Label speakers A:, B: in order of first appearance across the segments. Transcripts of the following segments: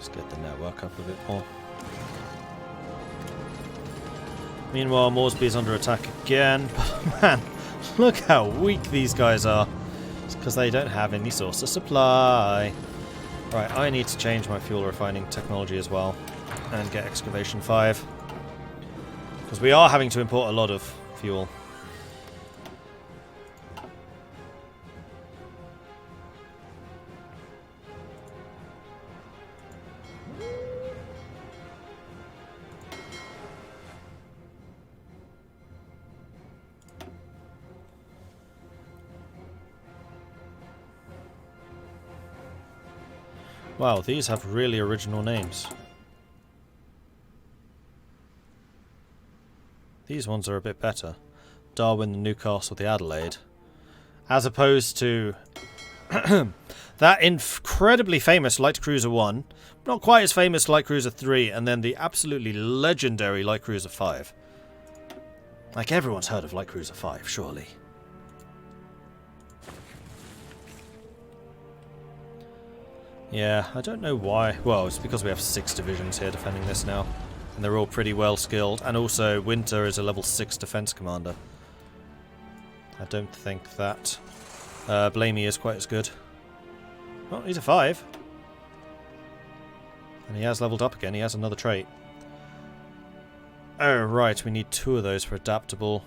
A: Let's get the network up a bit more. Meanwhile, Moresby's under attack again. But man, look how weak these guys are. It's because they don't have any source of supply. Right, I need to change my fuel refining technology as well. And get excavation 5. Because we are having to import a lot of fuel. Wow, these have really original names. These ones are a bit better. Darwin, the Newcastle, the Adelaide. As opposed to that incredibly famous Light Cruiser 1, not quite as famous Light Cruiser 3, and then the absolutely legendary Light Cruiser 5. Like, everyone's heard of Light Cruiser 5, surely. Yeah, I don't know why. Well, it's because we have 6 divisions here defending this now. And they're all pretty well skilled. And also, Winter is a level 6 defense commander. I don't think that Blamey is quite as good. Oh, he's a 5. And he has leveled up again. He has another trait. Oh, right. We need 2 of those for adaptable.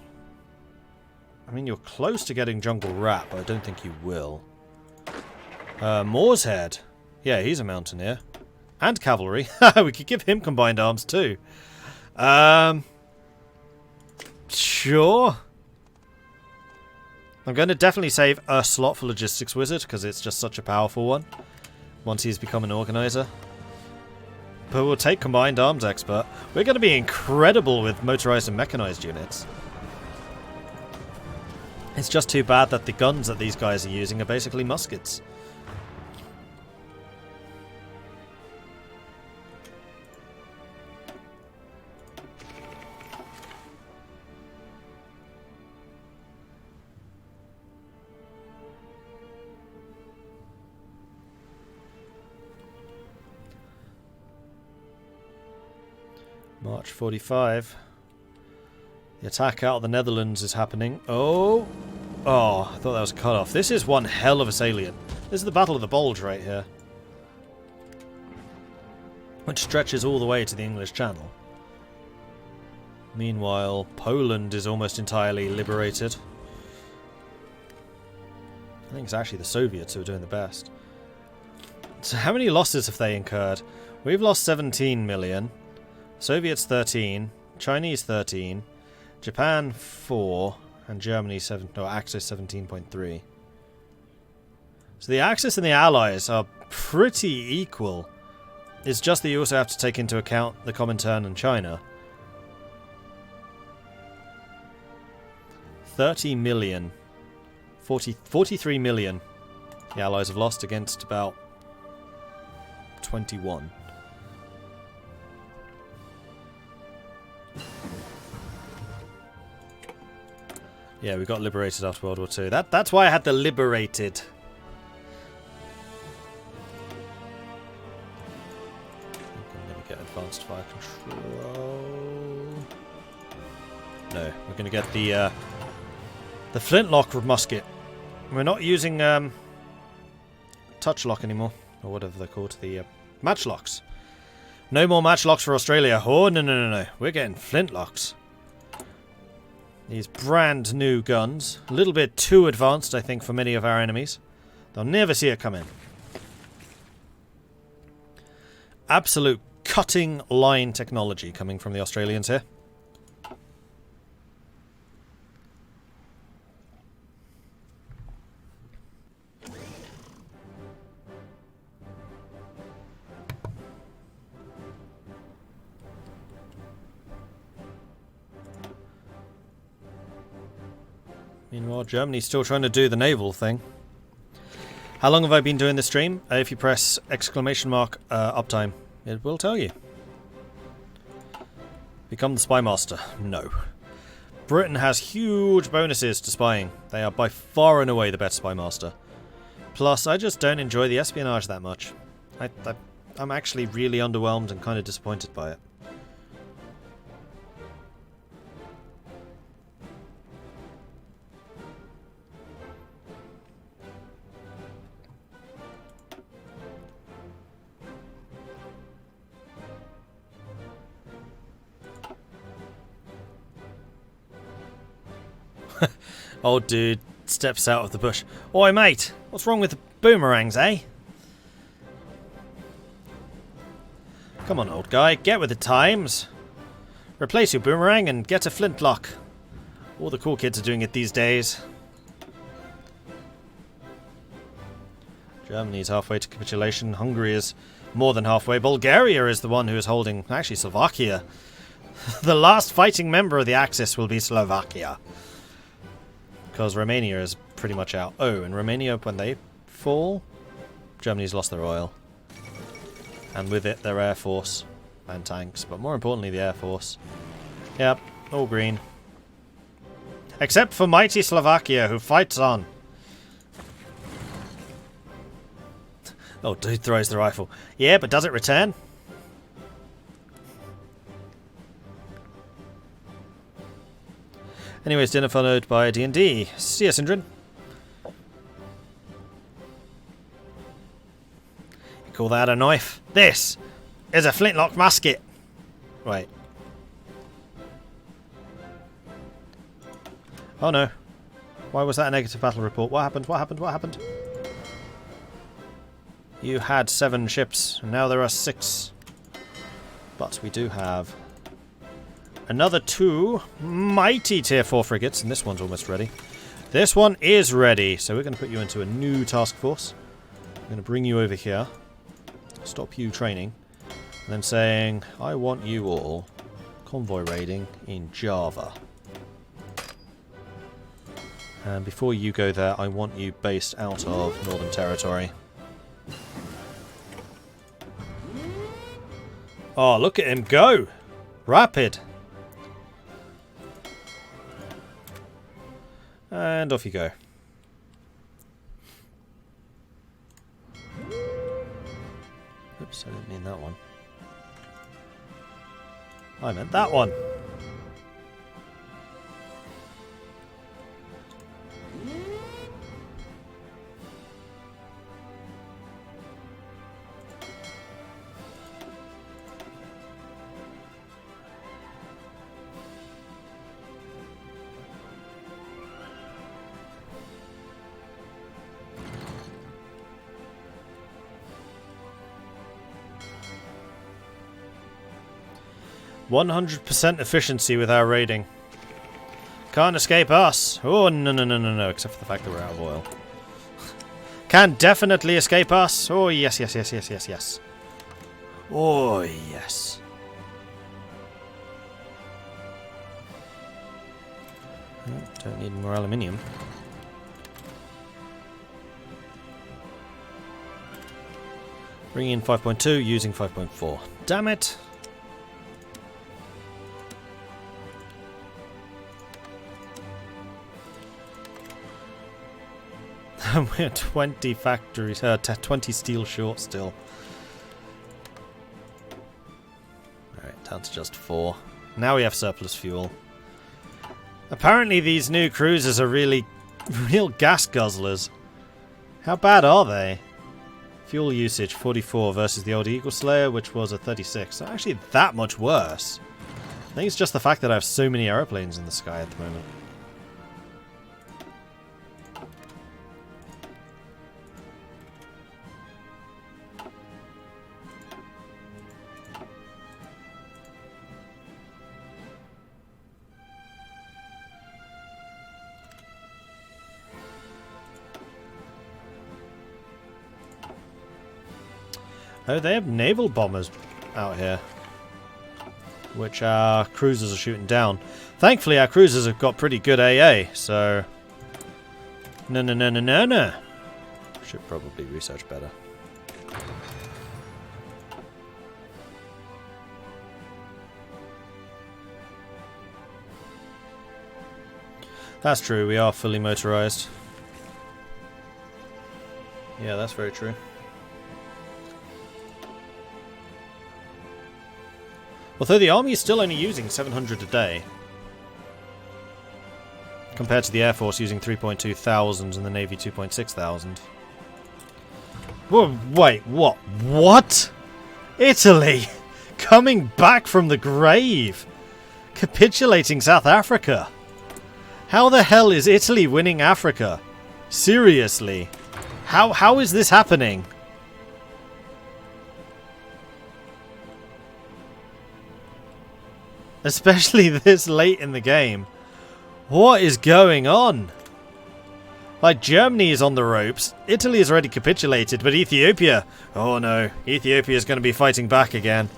A: I mean, you're close to getting Jungle Rat, but I don't think you will. Moor's Head. Yeah, he's a mountaineer. And cavalry. We could give him combined arms too. Sure. I'm going to definitely save a slot for Logistics Wizard, because it's just such a powerful one. Once he's become an organizer. But we'll take Combined Arms Expert. We're going to be incredible with motorized and mechanized units. It's just too bad that the guns that these guys are using are basically muskets. March 45. The attack out of the Netherlands is happening. Oh! Oh, I thought that was a cut-off. This is one hell of a salient. This is the Battle of the Bulge right here. Which stretches all the way to the English Channel. Meanwhile, Poland is almost entirely liberated. I think it's actually the Soviets who are doing the best. So how many losses have they incurred? We've lost 17 million. Soviets 13, Chinese 13, Japan 4, and Germany 7. No, Axis 17.3. So the Axis and the Allies are pretty equal. It's just that you also have to take into account the Comintern and China. 30 million. 43 million. The Allies have lost against about 21. Yeah, we got liberated after World War II. That's why I had the liberated. I'm going to get advanced fire control. No, we're going to get the flintlock musket. We're not using touchlock anymore, or whatever they're called, the matchlocks. No more matchlocks for Australia. Oh, no. We're getting flintlocks. These brand new guns. A little bit too advanced, I think, for many of our enemies. They'll never see it coming. Absolute cutting line technology coming from the Australians here. Meanwhile, Germany's still trying to do the naval thing. How long have I been doing this stream? If you press exclamation mark uptime, it will tell you. Become the spy master. No. Britain has huge bonuses to spying. They are by far and away the best spy master. Plus, I just don't enjoy the espionage that much. I'm actually really underwhelmed and kind of disappointed by it. Old dude steps out of the bush. Oi, mate! What's wrong with the boomerangs, eh? Come on, old guy. Get with the times. Replace your boomerang and get a flintlock. All the cool kids are doing it these days. Germany's halfway to capitulation. Hungary is more than halfway. Bulgaria is the one who is holding... Actually, Slovakia. The last fighting member of the Axis will be Slovakia. Because Romania is pretty much out. Oh, and Romania, when they fall, Germany's lost their oil. And with it, their air force and tanks. But more importantly, the air force. Yep, all green. Except for mighty Slovakia, who fights on. Oh, dude throws the rifle. Yeah, but does it return? Anyways, dinner followed by D&D. See ya, Sindrin. You call that a knife? This is a flintlock musket. Wait. Oh no. Why was that a negative battle report? What happened? What happened? What happened? You had 7 ships, and now there are 6. But we do have another 2 mighty tier 4 frigates, and this one's almost ready. This one is ready, so we're going to put you into a new task force. I'm going to bring you over here, stop you training, and then saying, I want you all convoy raiding in Java. And before you go there, I want you based out of Northern Territory. Oh, look at him go! Rapid! And off you go. Oops, I didn't mean that one. I meant that one. 100% efficiency with our raiding. Can't escape us. Oh, no, no, no, no, no. Except for the fact that we're out of oil. Can definitely escape us. Oh, yes, yes, yes, yes, yes, yes. Oh, yes. Don't need more aluminium. Bringing in 5.2, using 5.4. Damn it. We're 20 factories, 20 steel short still. Alright, down to just 4. Now we have surplus fuel. Apparently these new cruisers are real gas guzzlers. How bad are they? Fuel usage 44 versus the old Eagle Slayer, which was a 36. So actually that much worse. I think it's just the fact that I have so many aeroplanes in the sky at the moment. Oh, they have naval bombers out here, which our cruisers are shooting down. Thankfully, our cruisers have got pretty good AA, so... No, no, no, no, no, no. Should probably research better. That's true, we are fully motorized. Yeah, that's very true. Although the army is still only using 700 a day. Compared to the Air Force using 3.2 thousand and the Navy 2.6 thousand. Whoa, wait, what? What? Italy! Coming back from the grave! Capitulating South Africa! How the hell is Italy winning Africa? Seriously? How is this happening? Especially this late in the game. What is going on? Like, Germany is on the ropes. Italy has already capitulated, but Ethiopia... Oh no, Ethiopia is going to be fighting back again.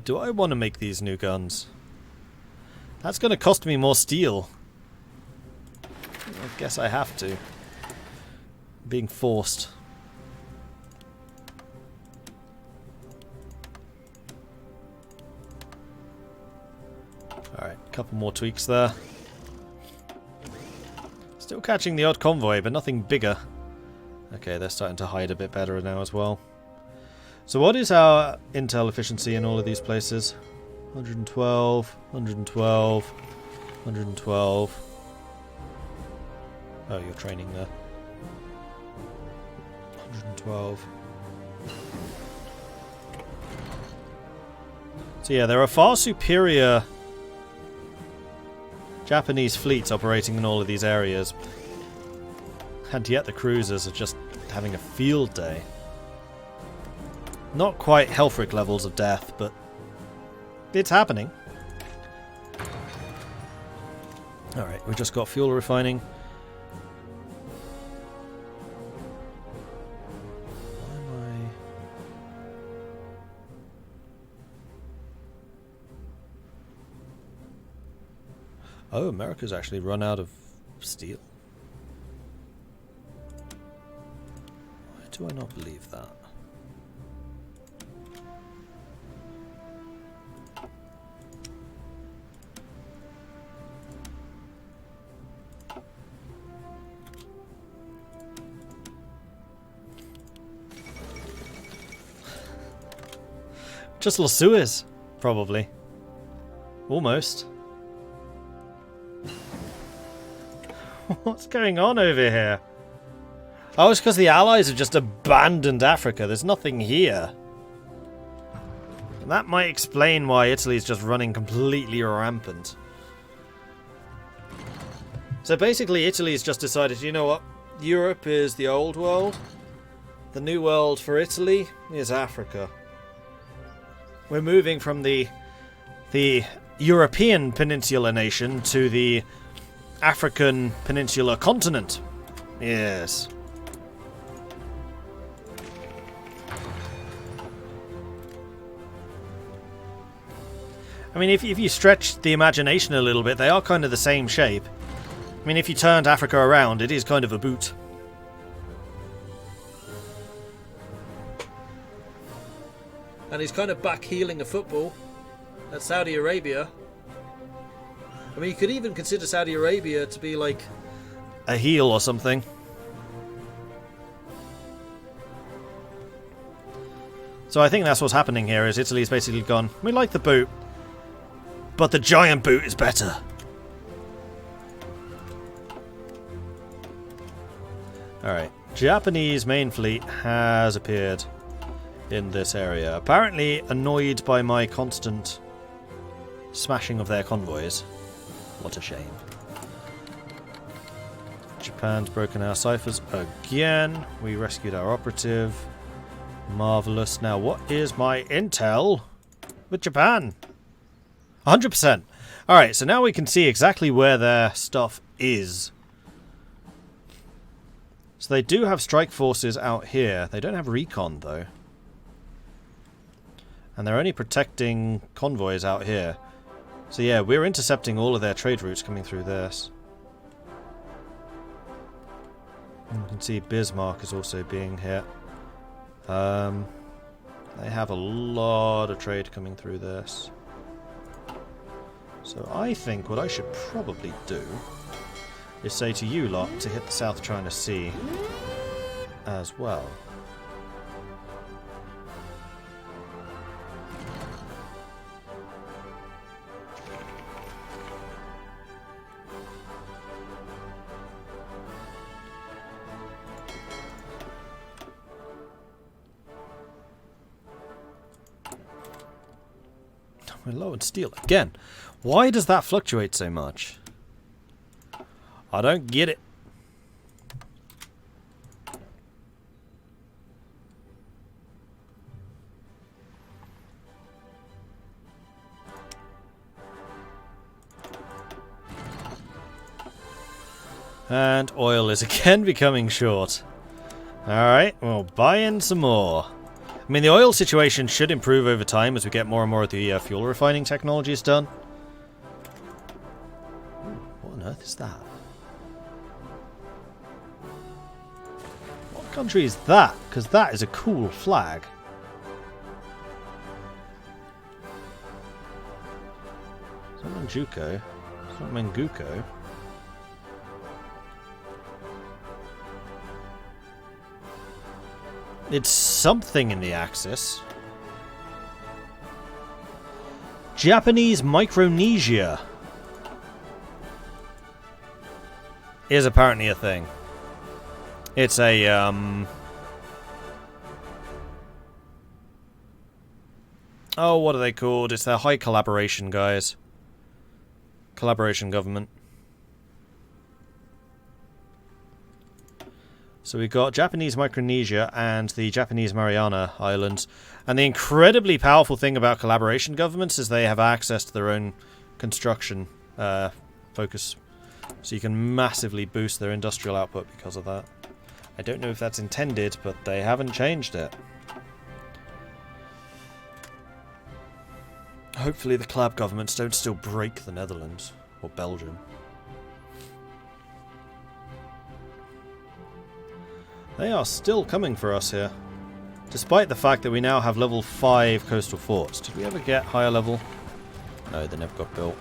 A: Do I want to make these new guns? That's going to cost me more steel. I guess I have to. Being forced. Alright, a couple more tweaks there. Still catching the odd convoy, but nothing bigger. Okay, they're starting to hide a bit better now as well. So what is our intel efficiency in all of these places? 112, 112, 112. Oh, you're training there. 112. So yeah, there are far superior Japanese fleets operating in all of these areas. And yet the cruisers are just having a field day. Not quite Helfrich levels of death, but it's happening. Alright, we just got fuel refining. Why am I... Oh, America's actually run out of steel. Why do I not believe that? Just lost Suez, probably. Almost. What's going on over here? Oh, it's because the Allies have just abandoned Africa. There's nothing here. And that might explain why Italy's just running completely rampant. So basically, Italy's just decided, you know what? Europe is the old world. The new world for Italy is Africa. We're moving from the European peninsula nation to the African peninsula continent. Yes. I mean, if you stretch the imagination a little bit, they are kind of the same shape. I mean, if you turned Africa around, it is kind of a boot. And he's kind of back heeling a football at Saudi Arabia. I mean, you could even consider Saudi Arabia to be like a heel or something. So I think that's what's happening here, is Italy's basically gone, we like the boot, but the giant boot is better. Alright, Japanese main fleet has appeared in this area. Apparently annoyed by my constant smashing of their convoys. What a shame. Japan's broken our ciphers again. We rescued our operative. Marvellous. Now, what is my intel with Japan? 100%. Alright, so now we can see exactly where their stuff is. So they do have strike forces out here. They don't have recon, though. And they're only protecting convoys out here. So yeah, we're intercepting all of their trade routes coming through this. And you can see Bismarck is also being hit. They have a lot of trade coming through this. So I think what I should probably do... is say to you lot to hit the South China Sea as well. We're low on steel again. Why does that fluctuate so much? I don't get it. And oil is again becoming short. Alright, we'll buy in some more. I mean, the oil situation should improve over time as we get more and more of the fuel refining technologies done. Ooh, what on earth is that? What country is that? Because that is a cool flag. It's not Manchukuo. It's not Manguko. It's something in the Axis. Japanese Micronesia is apparently a thing. It's a oh, what are they called? It's their high collaboration guys. Collaboration government. So we've got Japanese Micronesia and the Japanese Mariana Islands. And the incredibly powerful thing about collaboration governments is they have access to their own construction focus. So you can massively boost their industrial output because of that. I don't know if that's intended, but they haven't changed it. Hopefully the collab governments don't still break the Netherlands or Belgium. They are still coming for us here. Despite the fact that we now have level 5 coastal forts. Did we ever get higher level? No, they never got built.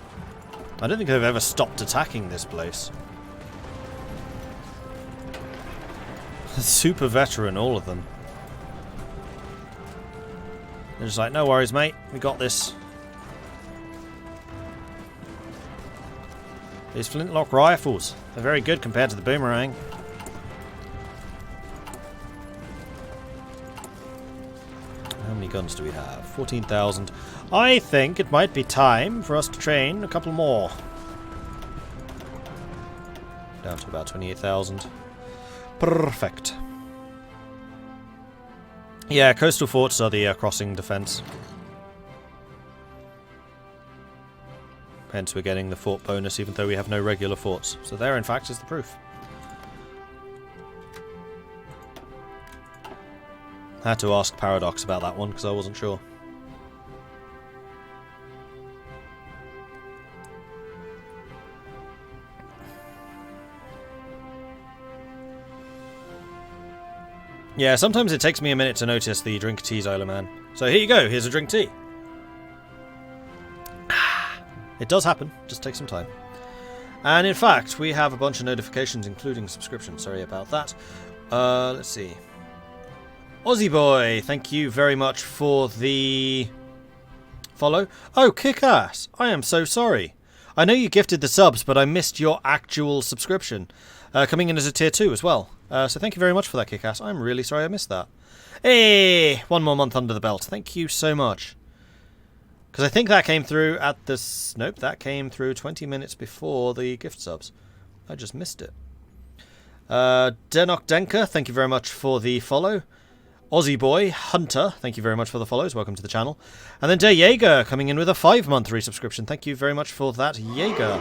A: I don't think they've ever stopped attacking this place. Super veteran, all of them. They're just like, no worries, mate. We got this. These flintlock rifles. They're very good compared to the boomerang. How many guns do we have? 14,000. I think it might be time for us to train a couple more. Down to about 28,000. Perfect. Yeah, coastal forts are the crossing defense. Hence we're getting the fort bonus even though we have no regular forts. So there, in fact, is the proof. I had to ask Paradox about that one because I wasn't sure. Yeah, sometimes it takes me a minute to notice the drink tea, Zyla man. So here you go, here's a drink tea. It does happen, just take some time. And in fact, we have a bunch of notifications including subscriptions, sorry about that. Let's see. Aussie Boy, thank you very much for the follow. Oh, kick-ass! I am so sorry. I know you gifted the subs, but I missed your actual subscription. Coming in as a tier 2 as well. So thank you very much for that, kick-ass. I'm really sorry I missed that. Hey! One more month under the belt. Thank you so much. Because I think that came through at the... Nope, that came through 20 minutes before the gift subs. I just missed it. Denok Denker, thank you very much for the follow. Aussie Boy, Hunter, thank you very much for the follows. Welcome to the channel. And then Der Jaeger coming in with a 5-month resubscription. Thank you very much for that, Jaeger.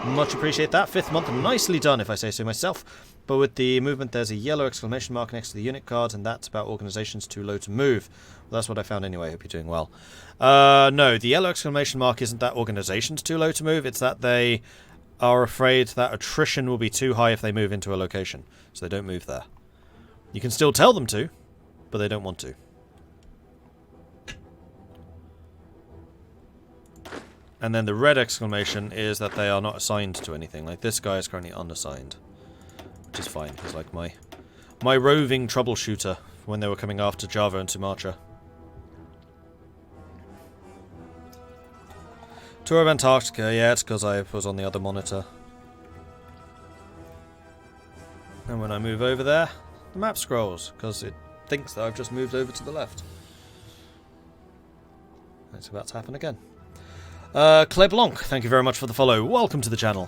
A: Much appreciate that. 5th month, nicely done if I say so myself. But with the movement, there's a yellow exclamation mark next to the unit card, and that's about organizations too low to move. Well, that's what I found anyway. Hope you're doing well. No, the yellow exclamation mark isn't that organizations too low to move. It's that they are afraid that attrition will be too high if they move into a location. So they don't move there. You can still tell them to, but they don't want to. And then the red exclamation is that they are not assigned to anything. Like, this guy is currently unassigned. Which is fine. He's like my roving troubleshooter when they were coming after Java and Sumatra. Tour of Antarctica, yeah, it's because I was on the other monitor. And when I move over there, the map scrolls, because it thinks that I've just moved over to the left. It's about to happen again. Clay Blanc, thank you very much for the follow. Welcome to the channel.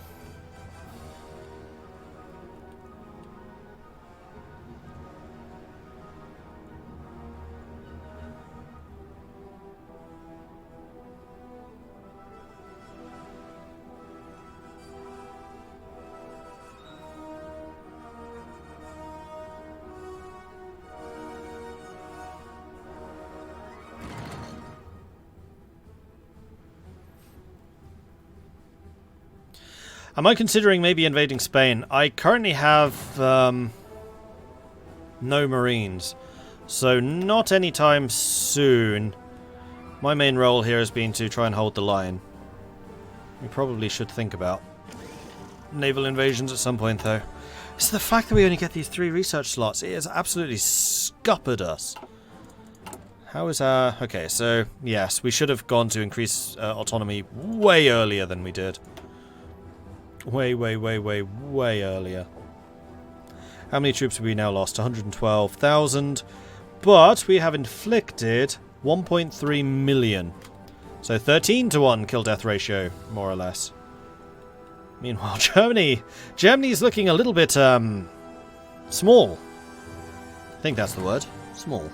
A: Am I considering maybe invading Spain? I currently have no Marines, so not anytime soon. My main role here has been to try and hold the line. We probably should think about naval invasions at some point, though. It's the fact that we only get these 3 research slots. It has absolutely scuppered us. How is our... Okay, so, yes, we should have gone to increase autonomy way earlier than we did. Way earlier. How many troops have we now lost? 112,000. But we have inflicted 1.3 million. So 13-to-1 kill-death ratio, more or less. Meanwhile, Germany's looking a little bit, small. I think that's the word. Small.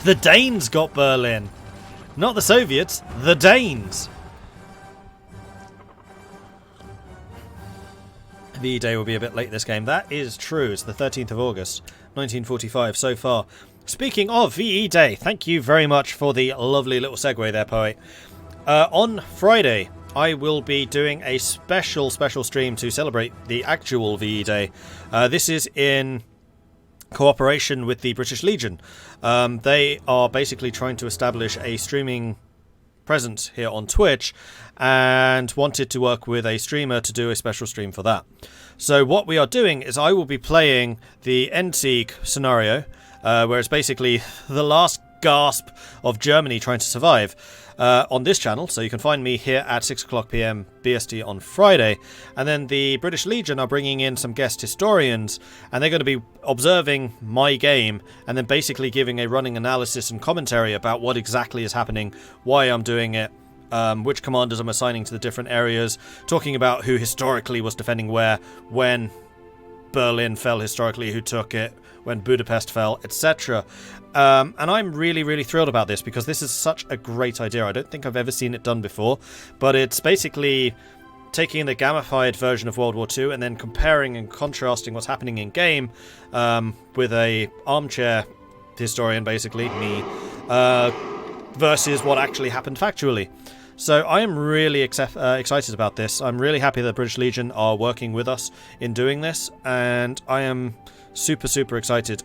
A: The Danes got Berlin. Not the Soviets, the Danes. VE Day will be a bit late this game. That is true. It's the 13th of August, 1945 so far. Speaking of VE Day, thank you very much for the lovely little segue there, Poet. On Friday, I will be doing a special stream to celebrate the actual VE Day. This is in cooperation with the British Legion. They are basically trying to establish a streaming presence here on Twitch and wanted to work with a streamer to do a special stream for that. So what we are doing is I will be playing the Endsieg scenario, where it's basically the last gasp of Germany trying to survive, on this channel, so you can find me here at 6 o'clock PM BST on Friday. And then the British Legion are bringing in some guest historians, and they're going to be observing my game and then basically giving a running analysis and commentary about what exactly is happening, why I'm doing it, which commanders I'm assigning to the different areas, talking about who historically was defending where, when Berlin fell historically, who took it, when Budapest fell, etc. And I'm really thrilled about this because this is such a great idea. I don't think I've ever seen it done before, but it's basically taking the gamified version of World War II and then comparing and contrasting what's happening in game with a armchair historian, basically me, versus what actually happened factually. So I am really excited about this. I'm really happy that the British Legion are working with us in doing this, and I am super excited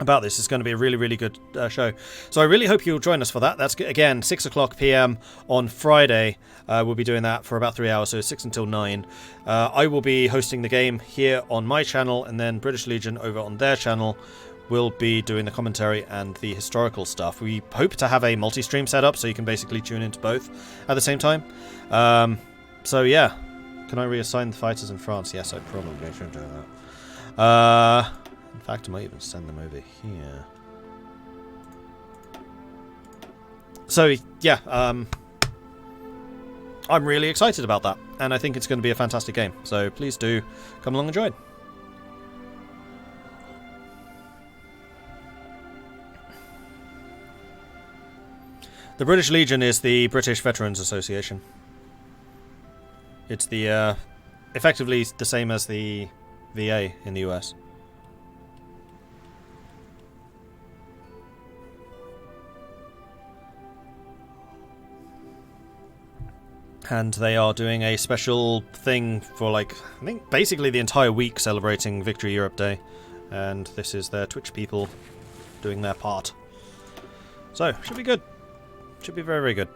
A: about this. It's going to be a really good show. So I really hope you'll join us for that. That's, again, 6 o'clock PM on Friday. We'll be doing that for about 3 hours, so 6 until 9. I will be hosting the game here on my channel, and then British Legion over on their channel will be doing the commentary and the historical stuff. We hope to have a multi-stream setup, so you can basically tune into both at the same time. So yeah, can I reassign the fighters in France? Yes, I probably should do that. In fact, I might even send them over here. So yeah, I'm really excited about that, and I think it's going to be a fantastic game. So please do come along and join. The British Legion is the British Veterans Association. It's the effectively the same as the VA in the US. And they are doing a special thing for, like, I think basically the entire week celebrating Victory Europe Day. And this is their Twitch people doing their part. So, should be good. Should be very, very good.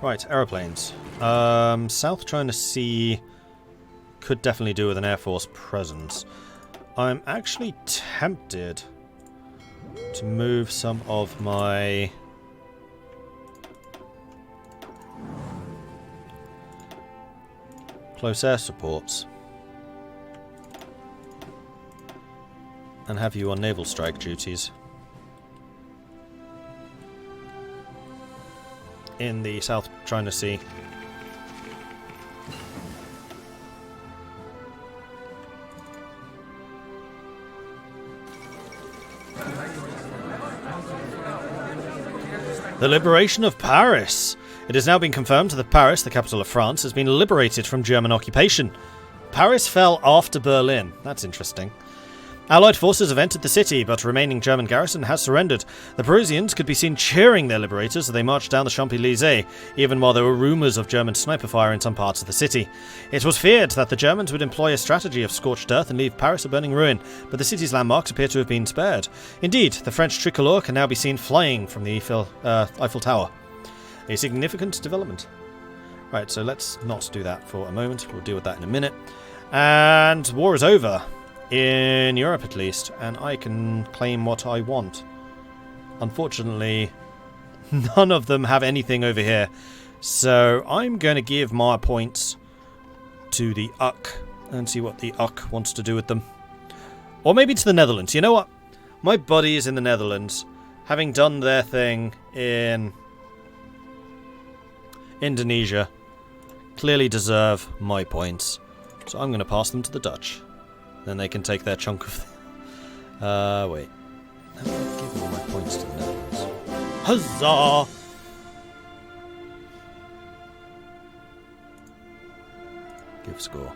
A: Right, aeroplanes. South China Sea could definitely do with an Air Force presence. I'm actually tempted to move some of my close air supports and have you on naval strike duties in the South China Sea. The liberation of Paris! It has now been confirmed that Paris, the capital of France, has been liberated from German occupation. Paris fell after Berlin. That's interesting. Allied forces have entered the city, but remaining German garrison has surrendered. The Parisians could be seen cheering their liberators as they marched down the Champs-Élysées, even while there were rumours of German sniper fire in some parts of the city. It was feared that the Germans would employ a strategy of scorched earth and leave Paris a burning ruin, but the city's landmarks appear to have been spared. Indeed, the French tricolour can now be seen flying from the Eiffel Tower. A significant development. Right, so let's not do that for a moment. We'll deal with that in a minute. And war is over. In Europe, at least, and I can claim what I want. Unfortunately, none of them have anything over here, so I'm going to give my points to the UK and see what the UK wants to do with them. Or maybe to the Netherlands. You know what? My buddies in the Netherlands, having done their thing in Indonesia, clearly deserve my points, so I'm going to pass them to the Dutch. Then they can take their chunk of... wait. How do I give all my points to the Netherlands? Huzzah! Give score.